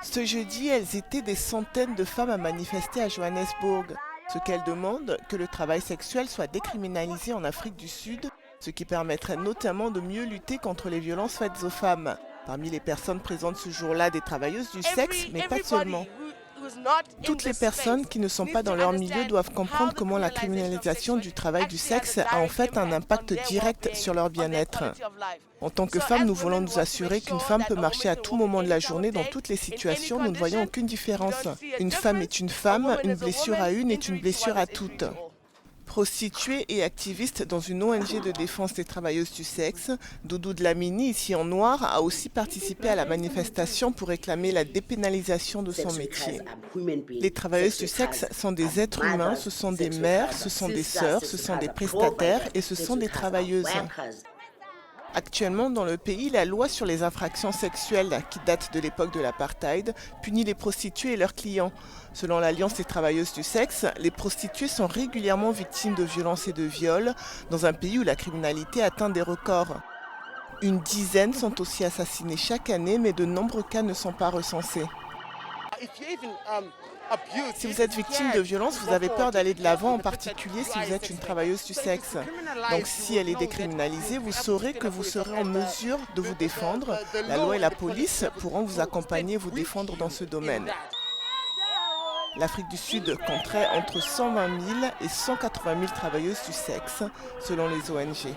Ce jeudi, elles étaient des centaines de femmes à manifester à Johannesburg. Ce qu'elles demandent, que le travail sexuel soit décriminalisé en Afrique du Sud, ce qui permettrait notamment de mieux lutter contre les violences faites aux femmes. Parmi les personnes présentes ce jour-là, des travailleuses du sexe, mais pas seulement. Toutes les personnes qui ne sont pas dans leur milieu doivent comprendre comment la criminalisation du travail du sexe a en fait un impact direct sur leur bien-être. En tant que femmes, nous voulons nous assurer qu'une femme peut marcher à tout moment de la journée dans toutes les situations, nous ne voyons aucune différence. Une femme est une femme, une blessure à une est une blessure à toutes. Prostituée et activiste dans une ONG de défense des travailleuses du sexe, Doudou Dlamini, ici en noir, a aussi participé à la manifestation pour réclamer la dépénalisation de son métier. Les travailleuses du sexe sont des êtres humains, ce sont des mères, ce sont des sœurs, ce sont des prestataires et ce sont des travailleuses. Actuellement, dans le pays, la loi sur les infractions sexuelles, qui date de l'époque de l'apartheid, punit les prostituées et leurs clients. Selon l'Alliance des travailleuses du sexe, les prostituées sont régulièrement victimes de violences et de viols, dans un pays où la criminalité atteint des records. Une dizaine sont aussi assassinées chaque année, mais de nombreux cas ne sont pas recensés. Si vous êtes victime de violence, vous avez peur d'aller de l'avant, en particulier si vous êtes une travailleuse du sexe. Donc si elle est décriminalisée, vous saurez que vous serez en mesure de vous défendre. La loi et la police pourront vous accompagner et vous défendre dans ce domaine. L'Afrique du Sud compterait entre 120 000 et 180 000 travailleuses du sexe, selon les ONG.